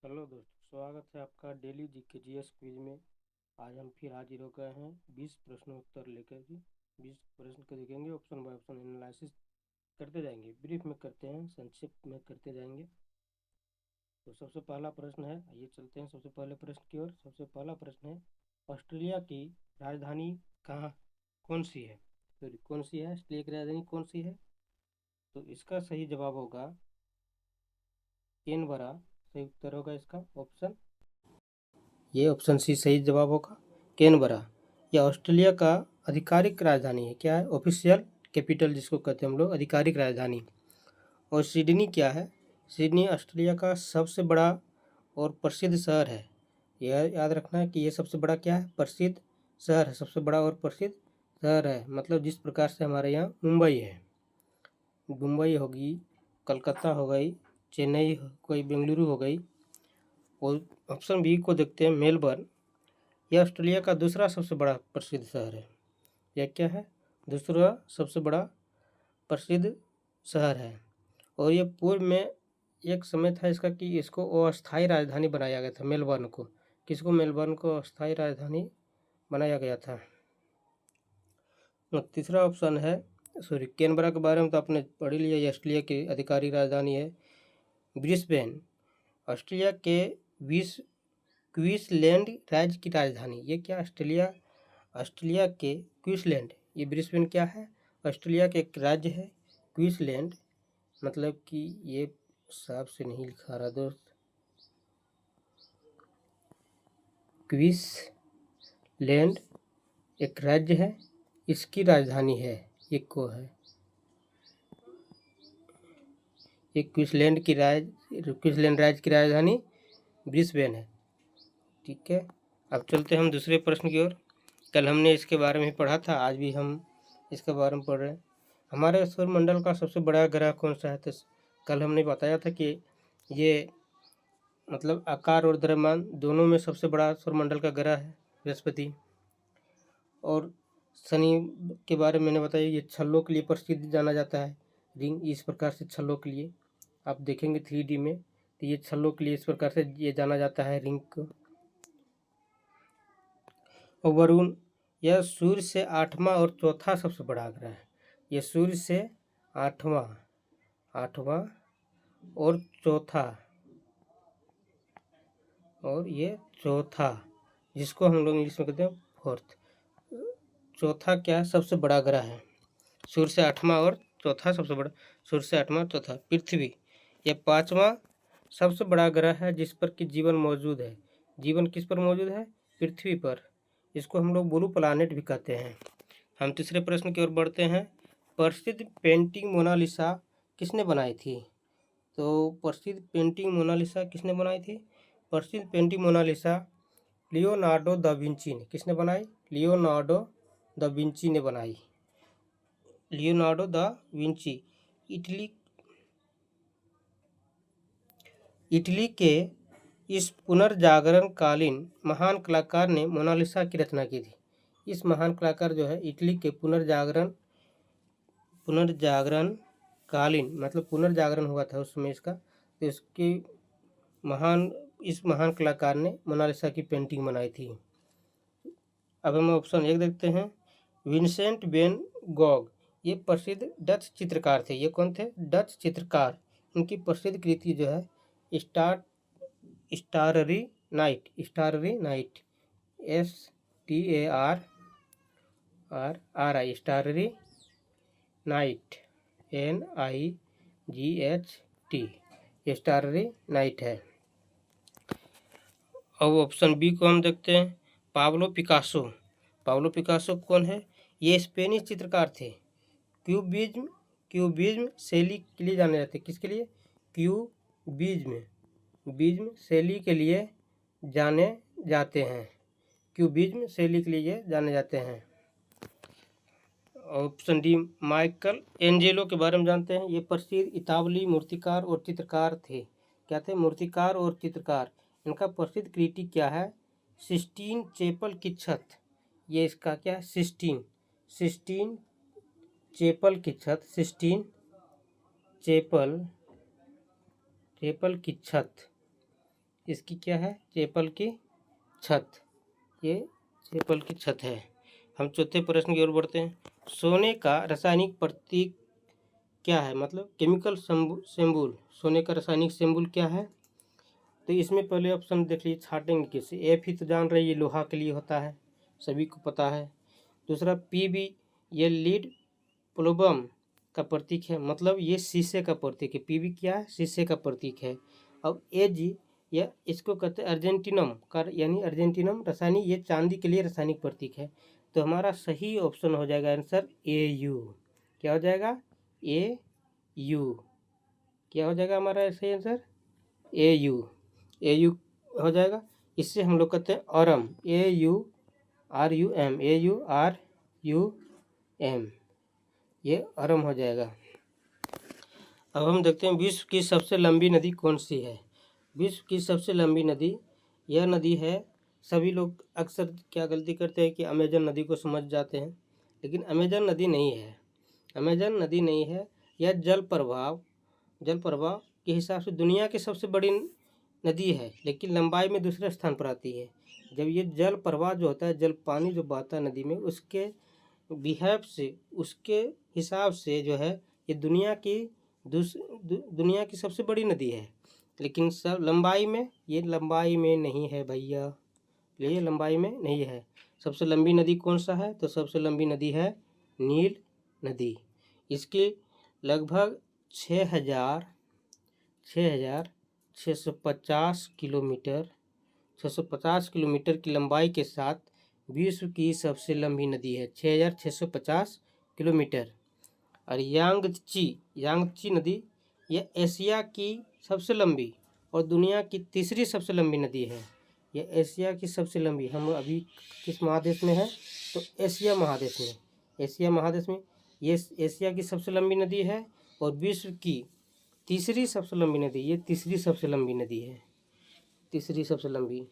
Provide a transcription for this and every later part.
Hello दोस्तों, स्वागत है आपका डेली जीके जीएस क्विज में। आज हम फिर हाजिर हो गए हैं 20 प्रश्नों उत्तर लेकर के। 20 प्रश्न को देखेंगे, ऑप्शन बाय ऑप्शन एनालिसिस करते जाएंगे, ब्रीफ में करते हैं, संक्षिप्त में करते जाएंगे। तो सबसे पहला प्रश्न है, आइए चलते हैं सबसे पहले प्रश्न की ओर। सबसे पहला प्रश्न है, ऑस्ट्रेलिया की राजधानी कहाँ कौन सी है? सॉरी, कौन सी है ऑस्ट्रेलिया की राजधानी, कौन सी है? तो इसका सही जवाब होगा कैनबरा। सही उत्तर होगा इसका ऑप्शन, ये ऑप्शन सी सही जवाब होगा, कैनबरा। यह ऑस्ट्रेलिया का आधिकारिक राजधानी है। क्या है? ऑफिशियल कैपिटल जिसको कहते हैं हम लोग, आधिकारिक राजधानी। और सिडनी क्या है? सिडनी ऑस्ट्रेलिया का सबसे बड़ा और प्रसिद्ध शहर है। यह याद रखना है कि ये सबसे बड़ा क्या है? प्रसिद्ध शहर है, सबसे बड़ा और प्रसिद्ध शहर है। मतलब जिस प्रकार से हमारे यहाँ मुंबई है, मुंबई होगी, कलकत्ता हो गई, चेन्नई हो गई, बेंगलुरु हो गई। और ऑप्शन बी को देखते हैं, मेलबर्न। यह ऑस्ट्रेलिया का दूसरा सबसे बड़ा प्रसिद्ध शहर है। यह क्या है? दूसरा सबसे बड़ा प्रसिद्ध शहर है। और ये पूर्व में एक समय था इसका कि इसको अस्थायी राजधानी बनाया गया था, मेलबर्न को। किसको? मेलबर्न को अस्थायी राजधानी बनाया गया था। और तीसरा ऑप्शन है, सॉरी, कैनबरा के बारे में तो आपने पढ़ ही लिया, ये ऑस्ट्रेलिया की आधिकारिक राजधानी है। ब्रिस्बेन ऑस्ट्रेलिया के क्वींसलैंड राज्य की राजधानी। ये क्या? ऑस्ट्रेलिया के क्वींसलैंड, ये ब्रिस्बेन क्या है? ऑस्ट्रेलिया के एक राज्य है क्वींसलैंड। मतलब कि ये साफ से नहीं लिखा रहा दोस्त, क्वींसलैंड एक राज्य है, इसकी राजधानी है, ये को है, ये क्वींसलैंड राज्य की राजधानी ब्रिस्बेन है। ठीक है, अब चलते हैं हम दूसरे प्रश्न की ओर। कल हमने इसके बारे में पढ़ा था, आज भी हम इसके बारे में पढ़ रहे हैं। हमारे सौरमंडल का सबसे बड़ा ग्रह कौन सा है? तो कल हमने बताया था कि ये मतलब आकार और द्रव्यमान दोनों में सबसे बड़ा सौरमंडल का ग्रह है बृहस्पति। और शनि के बारे में मैंने बताया, ये छल्लों के लिए प्रसिद्ध जाना जाता है, रिंग इस प्रकार से छल्लों के लिए आप देखेंगे 3D में, तो ये छल्लों के लिए इस प्रकार से ये जाना जाता है रिंग को। और वरुण, यह सूर्य से 8वां और चौथा सबसे बड़ा ग्रह है। ये सूर्य से 8वां और चौथा, और ये चौथा, जिसको हम लोग इंग्लिश में कहते हैं फोर्थ। चौथा क्या? सबसे बड़ा ग्रह है। सूर्य से 8वां और चौथा सबसे बड़ा, सूर्य से 8वां चौथा। पृथ्वी, यह 5वां सबसे बड़ा ग्रह है जिस पर कि जीवन मौजूद है। जीवन किस पर मौजूद है? पृथ्वी पर। इसको हम लोग ब्लू प्लानेट भी कहते हैं। हम तीसरे प्रश्न की ओर बढ़ते हैं। प्रसिद्ध पेंटिंग मोनालिसा किसने बनाई थी? तो प्रसिद्ध पेंटिंग मोनालिसा किसने बनाई थी? प्रसिद्ध painting Mona Lisa Leonardo da Vinci ने। किसने बनाई? लियोनार्डो दा विंची ने बनाई। लियोनार्डो दा विंची इटली के इस पुनर्जागरण कालीन महान कलाकार ने मोनालिसा की रचना की थी। इस महान कलाकार जो है, इटली के पुनर्जागरण कालीन, मतलब पुनर्जागरण हुआ था उस समय इसका, तो इस महान कलाकार ने मोनालिसा की पेंटिंग बनाई थी। अब हम ऑप्शन 1 देखते हैं, विंसेंट वैन गॉग। ये प्रसिद्ध डच चित्रकार थे। ये कौन थे? डच चित्रकार। इनकी प्रसिद्ध कृति जो है starry night, STARRI, starry night, NIGHT, starry night है। अब ऑप्शन बी को हम देखते हैं, पाब्लो पिकासो कौन है? ये स्पेनिश चित्रकार थे। क्यूबिज्म शैली के लिए जाने जाते हैं। किसके लिए? क्यूबिज्म शैली के लिए जाने जाते हैं। क्यूबिज्म शैली के लिए जाने जाते हैं। ऑप्शन डी, माइकल एंजेलो के बारे में जानते हैं। ये प्रसिद्ध इतालवी मूर्तिकार और चित्रकार थे। क्या थे? मूर्तिकार और चित्रकार। इनका प्रसिद्ध कृति क्या है? सिस्टीन चैपल की छत। ये इसका क्या है? सिस्टीन चैपल की छत, सिस्टीन चैपल की छत, इसकी क्या है? चैपल की छत। ये चैपल की छत है। हम चौथे प्रश्न की ओर बढ़ते हैं। सोने का रासायनिक प्रतीक क्या है? मतलब केमिकल सिंबल, सोने का रासायनिक सिंबल क्या है? तो इसमें पहले ऑप्शन देख लीजिए, छाटेंगे कैसे? एफ ही तो जान रहे, ये लोहा के लिए होता है, सभी को पता है। दूसरा पी बी, ये लीड प्लोबम का प्रतीक है, मतलब ये शीशे का प्रतीक है। पी बी क्या है? शीशे का प्रतीक है। अब ए जी, या इसको कहते हैं अर्जेंटिनम का, यानी अर्जेंटिनम रासायनिक, ये चांदी के लिए रासायनिक प्रतीक है। तो हमारा सही ऑप्शन हो जाएगा आंसर ए यू। क्या हो जाएगा? A U. क्या हो जाएगा हमारा सही answer? A U. A U हो जाएगा। इससे हम लोग कहते हैं aurum, A U R U M, A U R U M, ये ऑरम हो जाएगा। अब हम देखते हैं विश्व की सबसे लंबी नदी कौन सी है? विश्व की सबसे लंबी नदी, यह नदी है, सभी लोग अक्सर क्या गलती करते हैं कि अमेजन नदी को समझ जाते हैं, लेकिन अमेजन नदी नहीं है। अमेजन नदी नहीं है। यह जल प्रवाह के हिसाब से दुनिया की सबसे बड़ी नदी है, लेकिन लंबाई में दूसरे स्थान पर आती है। जब ये जल प्रवाह जो होता है, जल पानी जो बहता है नदी में, उसके बिहेव से, उसके हिसाब से जो है, ये दुनिया की सबसे बड़ी नदी है। लेकिन सब लंबाई में, ये लंबाई में नहीं है भैया, ये लंबाई में नहीं है। सबसे लंबी नदी कौन सा है? तो सबसे लंबी नदी है नील नदी। इसकी लगभग 6,650 किलोमीटर, 650 किलोमीटर की लंबाई के साथ विश्व की सबसे लंबी नदी है, 6,650 किलोमीटर। और यांगची नदी, यह एशिया की सबसे लंबी और दुनिया की तीसरी सबसे लंबी नदी है। यह एशिया की सबसे लंबी, हम अभी किस महादेश में है? तो एशिया महादेश में। एशिया महादेश में ये एशिया की सबसे लंबी नदी है, और विश्व की तीसरी सबसे लंबी नदी, ये तीसरी सबसे लंबी नदी है, तीसरी सबसे लंबी।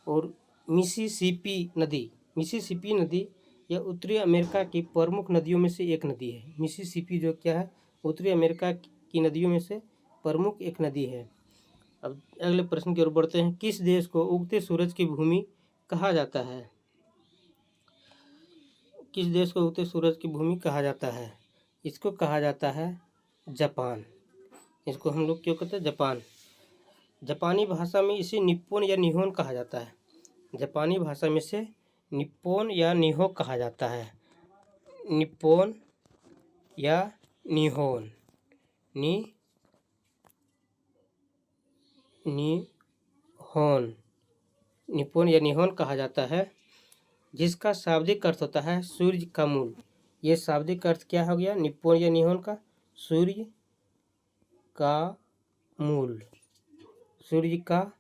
और मिसिसिपी नदी यह उत्तरी अमेरिका की प्रमुख नदियों में से एक नदी है। मिसिसिपी जो क्या है? उत्तरी अमेरिका की नदियों में से प्रमुख एक नदी है। अब अगले प्रश्न की ओर बढ़ते हैं। किस देश को उगते सूरज की भूमि कहा जाता है? किस देश को उगते सूरज की भूमि कहा जाता है? इसको कहा जाता है जापान। इसको हम लोग क्यों कहते हैं? जापान। जापानी भाषा में इसे निप्पोन या निहोन कहा जाता है। जापानी भाषा में से निप्पोन या निहो कहा जाता है। निप्पोन या निहोन, निहोन, निप्पोन या निहोन कहा जाता है, जिसका शाब्दिक अर्थ होता है सूर्य का मूल। ये शाब्दिक अर्थ क्या हो गया निप्पोन या निहोन का? सूर्य का मूल, सूर्य का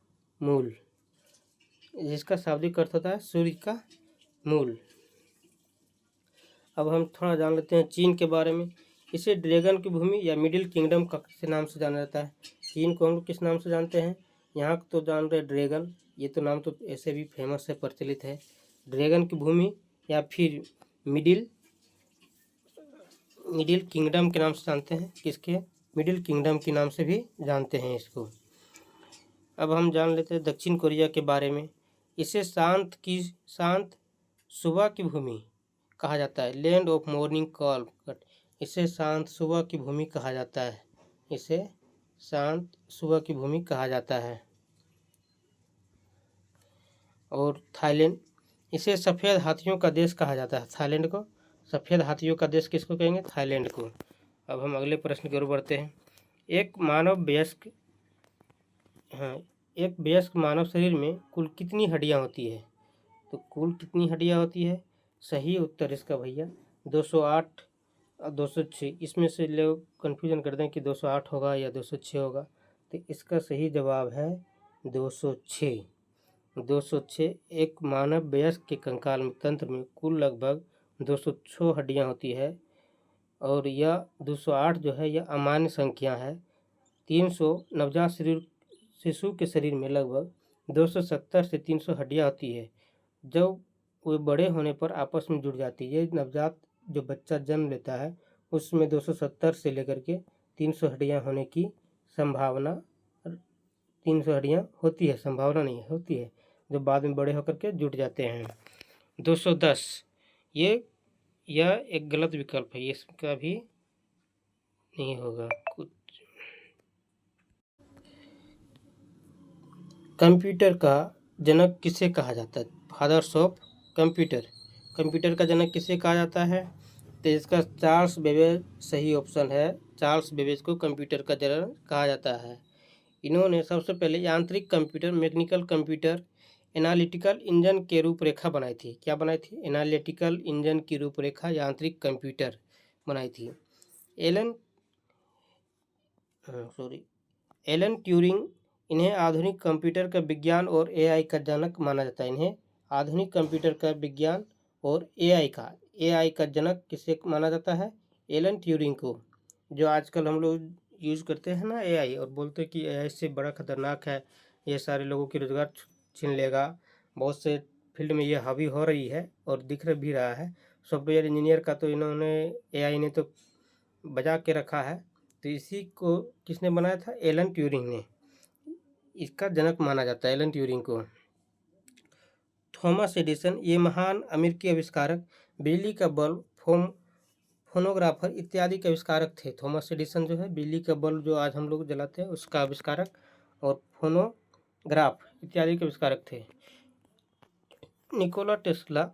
मूल, जिसका शाब्दिक अर्थ होता है सूर्य का मूल। अब हम थोड़ा जान लेते हैं चीन के बारे में। इसे ड्रैगन की भूमि या मिडिल किंगडम का किस नाम से जाना जाता है? चीन को हम लोग किस नाम से जानते हैं? यहाँ तो जान रहे ड्रैगन, ये तो नाम तो ऐसे भी फेमस है, प्रचलित है। ड्रैगन की भूमि या फिर मिडिल किंगडम के नाम से जानते हैं। किसके? मिडिल किंगडम के नाम से भी जानते हैं इसको। अब हम जान लेते हैं दक्षिण कोरिया के बारे में। इसे शांत सुबह की भूमि कहा जाता है, लैंड ऑफ मॉर्निंग कॉल। इसे शांत सुबह की भूमि कहा जाता है, इसे शांत सुबह की भूमि कहा जाता है। और थाईलैंड, इसे सफ़ेद हाथियों का देश कहा जाता है। थाईलैंड को सफ़ेद हाथियों का देश किसको कहेंगे? थाईलैंड को। अब हम अगले प्रश्न की ओर बढ़ते हैं। एक वयस्क मानव शरीर में कुल कितनी हड्डियां होती है? तो कुल कितनी हड्डियां होती है? सही उत्तर इसका भैया 208 और 206। इसमें से लोग कन्फ्यूजन करते हैं कि 208 होगा या 206 होगा, तो इसका सही जवाब है 206। 206 एक मानव वयस्क के कंकाल तंत्र में कुल लगभग 206 हड्डियां होती है, और यह 208 जो है यह अमान्य संख्या है। 300 नवजात शिशु के शरीर में लगभग 270 से 300 हड्डियां होती है। जब वे बड़े होने पर आपस में जुड़ जाती है, ये नवजात जो बच्चा जन्म लेता है उसमें 270 से लेकर के 300 हड्डियां होने की संभावना 300 हड्डियाँ होती है, संभावना नहीं है, होती है, जो बाद में बड़े होकर के जुट जाते हैं। 210 यह एक गलत विकल्प है, इसका भी नहीं होगा कुछ। कंप्यूटर का जनक किसे कहा जाता है? Fathers of computer. कंप्यूटर का जनक किसे कहा जाता है? तो इसका चार्ल्स बेबेज सही ऑप्शन है। चार्ल्स बेबेज को कंप्यूटर का जनक कहा जाता है। इन्होंने सबसे पहले यांत्रिक computer, mechanical computer, analytical engine की रूपरेखा बनाई थी। क्या बनाई थी? एनालिटिकल इंजन की रूपरेखा यांत्रिक कंप्यूटर बनाई थी। एलन ट्यूरिंग, इन्हें आधुनिक कंप्यूटर का विज्ञान और एआई का जनक माना जाता है। इन्हें आधुनिक कंप्यूटर का विज्ञान और एआई का जनक किसे माना जाता है? एलन ट्यूरिंग को। जो आजकल हम लोग यूज़ करते हैं ना एआई, और बोलते हैं कि एआई से बड़ा खतरनाक है, ये सारे लोगों की रोजगार छीन लेगा। बहुत से फील्ड में ये हावी हो रही है और दिख भी रहा है। सॉफ्टवेयर इंजीनियर का तो इन्होंने एआई ने तो बजा के रखा है। तो इसी को किसने बनाया था? एलन ट्यूरिंग ने। इसका जनक माना जाता है एलन ट्यूरिंग को। थॉमस एडिसन, ये महान अमेरिकी आविष्कारक, बिजली का बल्ब, फोनोग्राफर इत्यादि के आविष्कारक थे। थॉमस एडिसन जो है बिजली का बल्ब जो आज हम लोग जलाते हैं उसका आविष्कारक, और फोनोग्राफ इत्यादि के आविष्कारक थे। निकोला टेस्ला,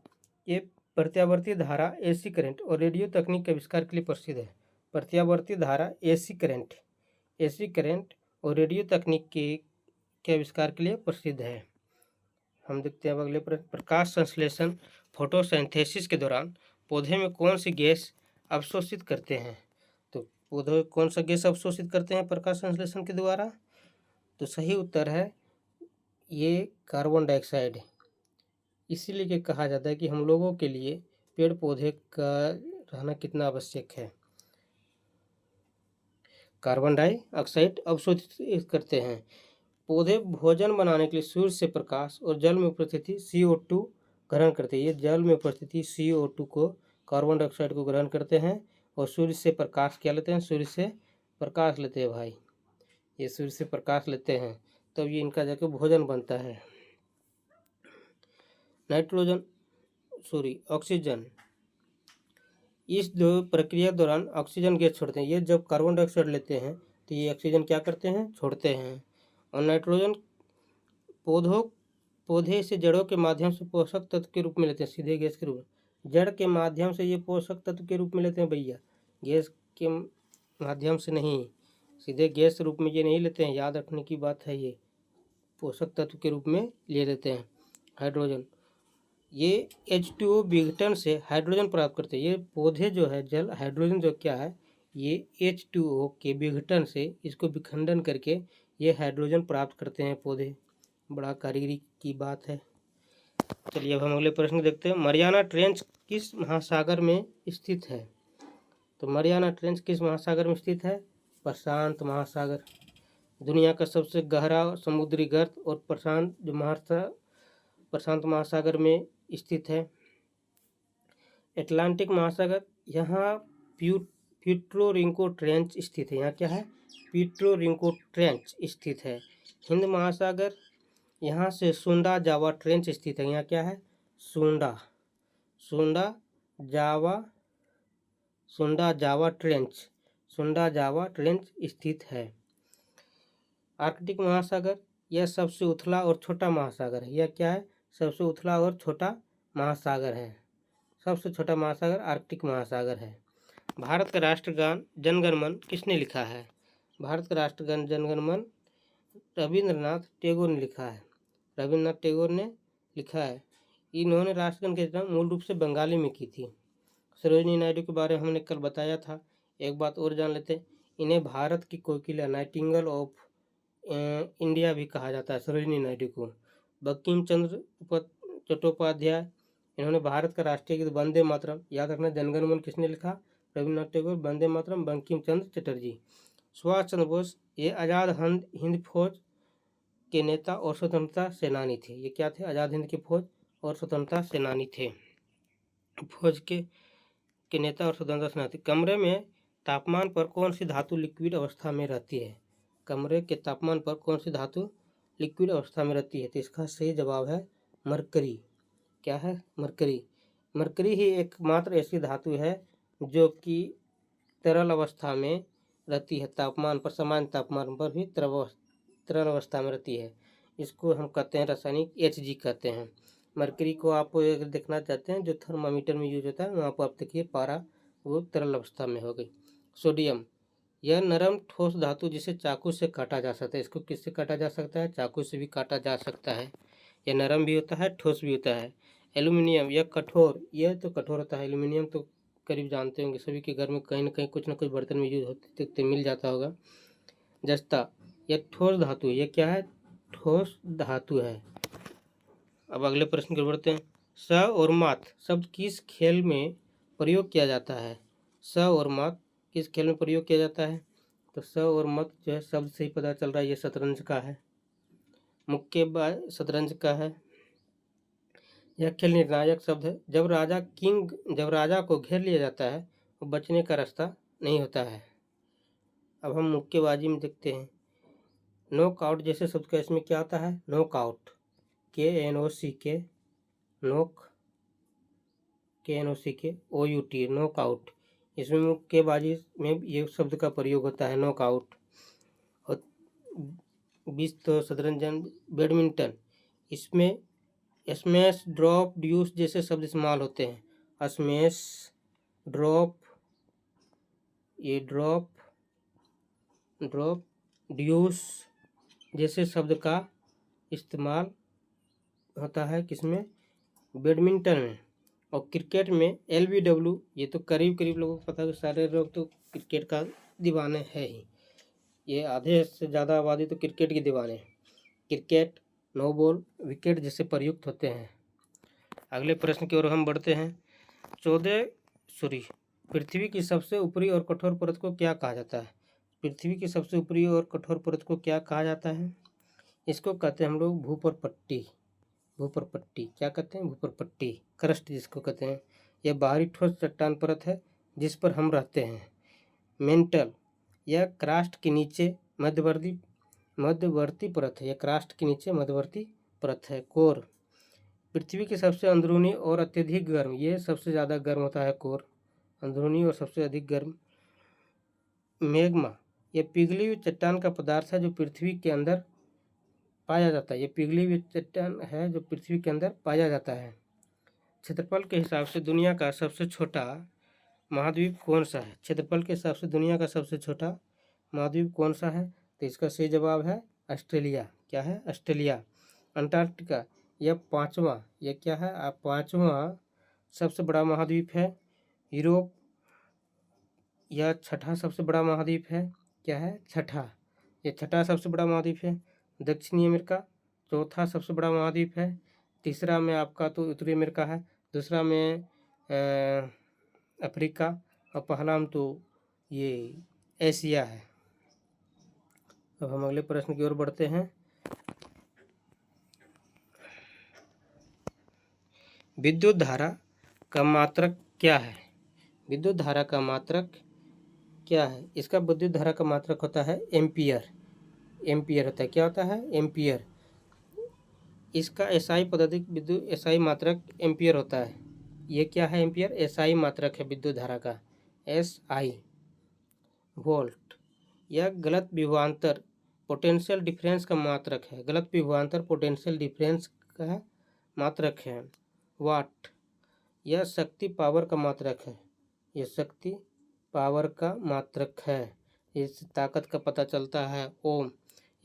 ये प्रत्यावर्ती धारा, एसी करंट और रेडियो तकनीक के आविष्कार के लिए प्रसिद्ध है। प्रत्यावर्ती धारा, एसी करंट और रेडियो तकनीक के आविष्कार के लिए प्रसिद्ध है। हम देखते हैं अब अगले प्रकाश संश्लेषण, फोटोसिंथेसिस के दौरान पौधे में कौन सी गैस अवशोषित करते हैं? तो पौधे कौन सा गैस अवशोषित करते हैं प्रकाश संश्लेषण के द्वारा? तो सही उत्तर है ये कार्बन डाइऑक्साइड। इसीलिए कहा जाता है कि हम लोगों के लिए पेड़ पौधे का रहना कितना आवश्यक है। कार्बन डाइऑक्साइड अवशोषित करते हैं। पौधे भोजन बनाने के लिए सूर्य से प्रकाश और जल में उपस्थिति CO2 ग्रहण करते हैं। ये जल में उपस्थिति CO2 को, कार्बन डाइऑक्साइड को ग्रहण करते हैं और सूर्य से प्रकाश क्या लेते हैं? सूर्य से प्रकाश लेते हैं भाई, ये सूर्य से प्रकाश लेते हैं, तब ये इनका जाकर भोजन बनता है। ऑक्सीजन, इस दो प्रक्रिया दौरान ऑक्सीजन गैस छोड़ते हैं। ये जब कार्बन डाइऑक्साइड लेते हैं तो ये ऑक्सीजन क्या करते हैं? छोड़ते हैं। और नाइट्रोजन पौधे से जड़ों के माध्यम से पोषक तत्व के रूप में लेते हैं, सीधे गैस के रूप में। जड़ के माध्यम से ये पोषक तत्व के रूप में लेते हैं भैया, गैस के माध्यम से नहीं, सीधे गैस रूप में ये नहीं लेते हैं, याद रखने की बात है। ये पोषक तत्व के रूप में ले लेते हैं। हाइड्रोजन, ये H2O विघटन से हाइड्रोजन प्राप्त करते हैं। ये पौधे जो है जल हाइड्रोजन जो क्या है, ये H2O के विघटन से इसको विखंडन करके ये हाइड्रोजन प्राप्त करते हैं पौधे। बड़ा कारीगरी की बात है। चलिए अब हम अगले प्रश्न देखते हैं। मरियाना ट्रेंच किस महासागर में स्थित है? तो मरियाना ट्रेंच किस महासागर में स्थित है? प्रशांत महासागर। दुनिया का सबसे गहरा समुद्री गर्त और प्रशांत महासागर में स्थित है। अटलांटिक महासागर, यहाँ पीट्रो रिंको ट्रेंच स्थित है। यहाँ क्या है? पीट्रो रिंको ट्रेंच स्थित है। हिंद महासागर, यहाँ से सुंडा जावा ट्रेंच स्थित है। यहाँ क्या है? सुंडा जावा ट्रेंच स्थित है। आर्कटिक महासागर, यह सबसे उथला और छोटा महासागर है। यह क्या है? सबसे उथला और छोटा महासागर है। सबसे छोटा महासागर आर्कटिक महासागर है। भारत का राष्ट्रगान जनगण मन किसने लिखा है? भारत का राष्ट्रगान जनगण मन रविंद्रनाथ टैगोर ने लिखा है। रविंद्रनाथ टैगोर ने लिखा है। इन्होंने राष्ट्रगान की रचना मूल रूप से बंगाली में की थी। सरोजिनी नायडू के बारे में हमने कल बताया था। एक बात और जान लेते हैं, इन्हें भारत की कोकिला, नाइटिंगेल ऑफ इंडिया भी कहा जाता है सरोजिनी नायडू को। बंकिम चंद्र चट्टोपाध्याय, इन्होंने भारत का राष्ट्रीय गीत वंदे मातरम, याद रखना जनगण मन किसने लिखा? रविन्द्रनाथ टैगोर। वंदे मातरम बंकिम चंद्र चटर्जी। सुभाष चंद्र बोस, ये आज़ाद हिंद फौज के नेता और स्वतंत्रता सेनानी थे। ये क्या थे? आज़ाद हिंद की फौज और स्वतंत्रता सेनानी थे। फौज के नेता और स्वतंत्रता सेनानी। कमरे में तापमान पर कौन सी धातु लिक्विड अवस्था में रहती है? कमरे के तापमान पर कौन सी धातु लिक्विड अवस्था में रहती है? तो इसका सही जवाब है मरकरी। क्या है? मरकरी। मरकरी ही एकमात्र ऐसी धातु है जो कि तरल अवस्था में रहती है, तापमान पर, सामान्य तापमान पर भी तरल अवस्था में रहती है। इसको हम कहते हैं रासायनिक Hg कहते हैं। मरकरी को आप अगर देखना चाहते हैं जो थर्मामीटर में यूज होता है, वहाँ पर आप देखिए पारा वो तरल अवस्था में हो गई। सोडियम, यह नरम ठोस धातु जिसे चाकू से काटा जा सकता है। इसको किससे काटा जा सकता है? चाकू से भी काटा जा सकता है। यह नरम भी होता है, ठोस भी होता है। एल्यूमिनियम, यह कठोर, यह तो कठोर होता है। एल्यूमिनियम तो करीब जानते होंगे सभी के घर में कहीं ना कहीं कुछ ना कुछ बर्तन में यूज होते तो मिल जाता होगा। जस्ता, यह ठोस धातु है। यह क्या है? ठोस धातु है। अब अगले प्रश्न की ओर बढ़ते हैं। स और मात शब्द किस खेल में प्रयोग किया जाता है? स और मात किस खेल में प्रयोग किया जाता है? तो स और मत जो है शब्द से ही पता चल रहा है ये शतरंज का है, मुक्केबाज शतरंज का है। यह खेल निर्णायक शब्द है। जब राजा को घेर लिया जाता है तो बचने का रास्ता नहीं होता है। अब हम मुक्केबाजी में देखते हैं। नॉकआउट जैसे शब्द का इसमें क्या आता है? Knockout, KNOCK, KNOCK knockout. इसमें मुक्केबाजी में ये शब्द का प्रयोग होता है, नॉकआउट। और 20 तो शतरंज, बैडमिंटन, इसमें स्मैश, ड्रॉप, ड्यूस जैसे शब्द इस्तेमाल होते हैं। स्मैश, ड्रॉप, ये ड्रॉप, ड्यूस जैसे शब्द का इस्तेमाल होता है किसमें? बैडमिंटन में। और क्रिकेट में LBW, ये तो करीब करीब लोगों को पता है, सारे लोग तो क्रिकेट का दीवाने हैं ही। ये आधे से ज़्यादा आबादी तो क्रिकेट के दीवाने हैं। क्रिकेट, नो बॉल, विकेट जैसे प्रयुक्त होते हैं। अगले प्रश्न की ओर हम बढ़ते हैं। पृथ्वी की सबसे ऊपरी और कठोर परत को क्या कहा जाता है? पृथ्वी की सबसे ऊपरी और कठोर परत को क्या कहा जाता है? इसको कहते हैं हम लोग भूपरपट्टी। भूपरपट्टी क्या कहते हैं? भूपरपट्टी, क्रस्ट जिसको कहते हैं। यह बाहरी ठोस चट्टान परत है जिस पर हम रहते हैं। मेंटल, यह क्रास्ट के नीचे मध्यवर्ती परत है। यह क्रास्ट के नीचे मध्यवर्ती परत है। कोर, पृथ्वी की सबसे अंदरूनी और अत्यधिक गर्म, ये सबसे ज़्यादा गर्म होता है कोर, अंदरूनी और सबसे अधिक गर्म। मैग्मा, यह पिघली हुई चट्टान का पदार्थ है जो पृथ्वी के अंदर पाया जाता है। ये पिघली हुई चट्टान है जो पृथ्वी के अंदर पाया जाता है। क्षेत्रफल के हिसाब से दुनिया का सबसे छोटा महाद्वीप कौन सा है? क्षेत्रफल के हिसाब से दुनिया का सबसे छोटा महाद्वीप कौन सा है? तो इसका सही जवाब है ऑस्ट्रेलिया। क्या है? ऑस्ट्रेलिया। अंटार्कटिका, यह पाँचवा, यह क्या है? पाँचवा सबसे बड़ा महाद्वीप है। यूरोप, यह छठा सबसे बड़ा महाद्वीप है। क्या है? छठा, यह छठा सबसे बड़ा महाद्वीप है। दक्षिणी अमेरिका चौथा सबसे बड़ा महाद्वीप है। तीसरा में आपका तो उत्तरी अमेरिका है। दूसरा में अफ्रीका, और पहला में तो ये एशिया है। अब हम अगले प्रश्न की ओर बढ़ते हैं। विद्युत धारा का मात्रक क्या है? विद्युत धारा का मात्रक क्या है? इसका विद्युत धारा का मात्रक होता है एम्पियर। एम्पियर होता है। क्या होता है? एम्पियर। इसका एसआई पद्धति विद्युत एसआई मात्रक एम्पियर होता है। ये क्या है? एम्पियर एसआई मात्रक है विद्युत धारा का, एसआई। वोल्ट, यह गलत विभवांतर पोटेंशियल डिफरेंस का मात्रक है। गलत विभवांतर पोटेंशियल डिफरेंस का मात्रक है। वाट, यह शक्ति पावर का मात्रक है। यह शक्ति पावर का मात्रक है। इससे ताकत का पता चलता है। ओम,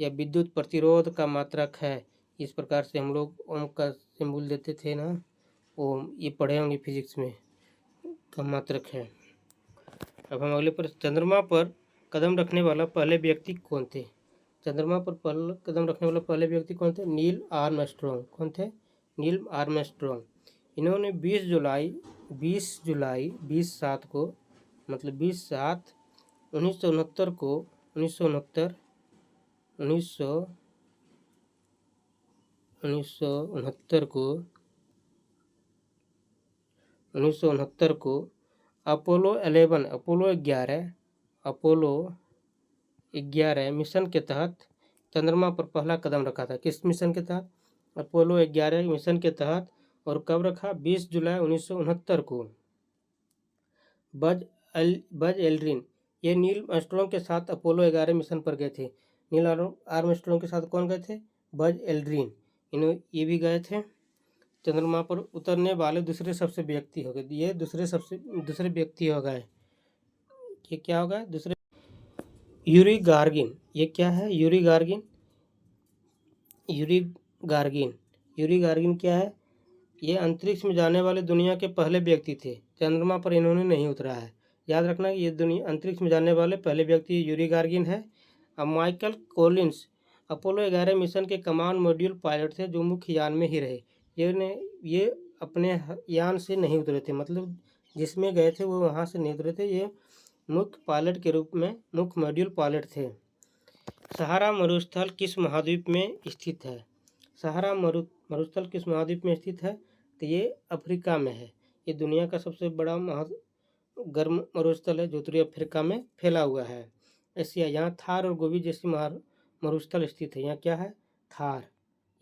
यह विद्युत प्रतिरोध का मात्रक है। इस प्रकार से हम लोग ओम का सिंबल देते थे ना, ओम, ये पढ़े होंगे फिजिक्स में, का मात्रक है। अब हम अगले पर, चंद्रमा पर कदम रखने वाला पहले व्यक्ति कौन थे? चंद्रमा पर पहले कदम रखने वाला पहले व्यक्ति कौन थे? Neil Armstrong. कौन थे? Neil Armstrong. इन्होंने 20 जुलाई 20/7 को, मतलब 20/7/1969 को 1969 को अपोलो 11 अपोलो 11 मिशन के तहत चंद्रमा पर पहला कदम रखा था? किस मिशन के तहत? अपोलो 11 मिशन के तहत। और कब रखा? 20 जुलाई 1969 को। बज एल्ड्रिन, ये नील आर्मस्ट्रॉन्ग के साथ अपोलो 11 मिशन पर गए थे। नील आर्मस्ट्रॉन्ग के साथ कौन गए थे? Buzz Aldrin. ये भी गए थे। चंद्रमा पर उतरने वाले दूसरे सबसे व्यक्ति हो गए। ये दूसरे व्यक्ति हो गए। ये क्या होगा? दूसरे यूरी गार्गिन। ये क्या है? Yuri Gagarin. यूरी गार्गिन क्या है? ये अंतरिक्ष में जाने वाले दुनिया के पहले व्यक्ति थे। चंद्रमा पर इन्होंने नहीं उतरा है। याद रखना, ये दुनिया अंतरिक्ष में जाने वाले पहले व्यक्ति यूरी गार्गिन है। अब माइकल कॉलिंस अपोलो 11 मिशन के कमांड मॉड्यूल पायलट थे, जो मुख्य यान में ही रहे। ये अपने यान से नहीं उतरे थे, मतलब जिसमें गए थे वो वहाँ से नहीं उतरे थे। ये मुख्य पायलट के रूप में मुख्य मॉड्यूल पायलट थे। सहारा मरुस्थल किस महाद्वीप में स्थित है? सहारा मरुस्थल किस महाद्वीप में स्थित है? तो ये अफ्रीका में है। ये दुनिया का सबसे बड़ा गर्म मरुस्थल है, जो उत्तरी अफ्रीका में फैला हुआ है। एशिया, यहाँ थार और गोबी जैसी मरुस्थल स्थित है। यहाँ क्या है? थार।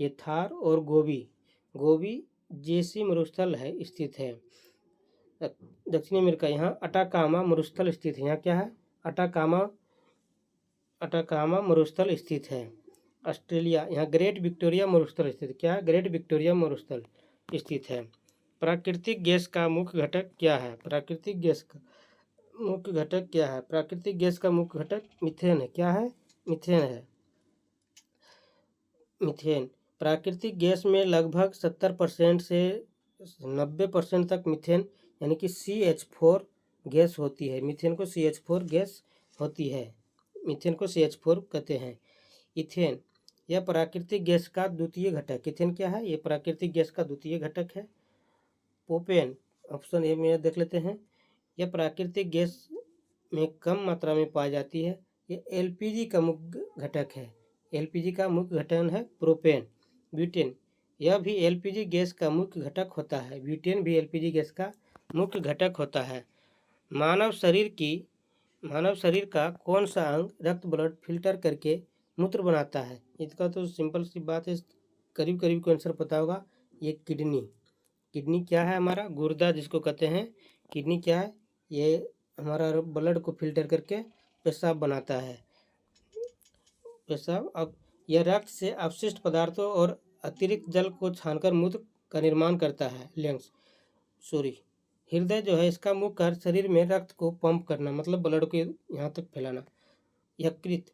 ये थार और गोबी जैसी मरुस्थल है स्थित है। दक्षिणी अमेरिका, यहाँ अटाकामा मरुस्थल स्थित है। यहाँ क्या है? अटाकामा मरुस्थल स्थित है। ऑस्ट्रेलिया, यहाँ ग्रेट विक्टोरिया मरुस्थल स्थित है। क्या है? ग्रेट विक्टोरिया मरुस्थल स्थित है। प्राकृतिक गैस का मुख्य घटक क्या है? प्राकृतिक गैस का मुख्य घटक क्या है? प्राकृतिक गैस का मुख्य घटक मीथेन है। क्या है? मीथेन है। मीथेन प्राकृतिक गैस में लगभग 70% से 90% तक मीथेन यानी कि CH4 गैस होती है। मीथेन को CH4 गैस होती है। मीथेन को CH4 कहते हैं। इथेन, यह प्राकृतिक गैस का द्वितीय घटक। इथेन क्या है? ये प्राकृतिक गैस का द्वितीय घटक है। प्रोपेन, ऑप्शन ए में देख लेते हैं। यह प्राकृतिक गैस में कम मात्रा में पाई जाती है। ये LPG का मुख्य घटक है। LPG का मुख्य घटक है प्रोपेन। ब्यूटेन, यह भी LPG गैस का मुख्य घटक होता है। ब्यूटेन भी LPG गैस का मुख्य घटक होता है। मानव शरीर का कौन सा अंग रक्त ब्लड फिल्टर करके मूत्र बनाता है? इसका तो सिंपल सी बात है, करीब करीब को आंसर पता होगा। ये किडनी क्या है? हमारा गुर्दा जिसको कहते हैं। किडनी क्या है? ये हमारा ब्लड को फिल्टर करके पेशाब बनाता है। अब यह रक्त से अपशिष्ट पदार्थों और अतिरिक्त जल को छानकर मूत्र का निर्माण करता है। हृदय जो है, इसका मुख्य कार्य शरीर में रक्त को पंप करना, मतलब ब्लड को यहाँ तक फैलाना। यकृत,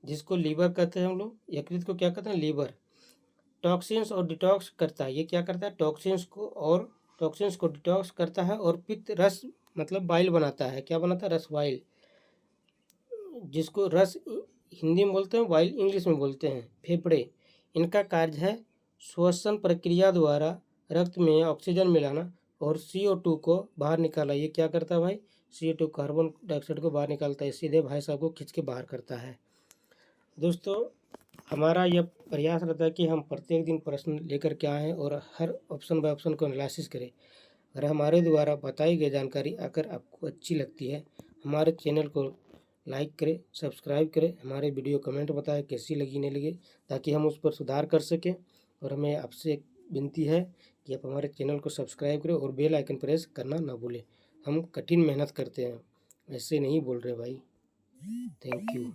जिसको लीवर कहते हैं हम लोग, यकृत को क्या कहते हैं? लीवर। टॉक्सिन्स और डिटॉक्स करता है। ये क्या करता है? टॉक्सिन्स को डिटॉक्स करता है और पित्त रस मतलब बाइल बनाता है। क्या बनाता है? रस बाइल, जिसको रस हिंदी में बोलते हैं, बाइल इंग्लिश में बोलते हैं। फेफड़े, इनका कार्य है श्वसन प्रक्रिया द्वारा रक्त में ऑक्सीजन मिलाना और CO2 को बाहर निकाला। ये क्या करता है भाई? CO2 कार्बन डाइऑक्साइड को बाहर निकालता है, सीधे भाई साहब को खींच के बाहर करता है। दोस्तों, हमारा यह प्रयास रहता है कि हम प्रत्येक दिन प्रश्न लेकर के आएँ और हर ऑप्शन बाय ऑप्शन को एनालिसिस करें। अगर हमारे द्वारा बताई गई जानकारी अगर आपको अच्छी लगती है, हमारे चैनल को लाइक करें, सब्सक्राइब करें, हमारे वीडियो कमेंट बताएं कैसी लगी नहीं लगी, ताकि हम उस पर सुधार कर सकें। और हमें आपसे एक विनती है कि आप हमारे चैनल को सब्सक्राइब करें और बेल आइकन प्रेस करना ना भूलें। हम कठिन मेहनत करते हैं, ऐसे नहीं बोल रहे भाई। Thank you.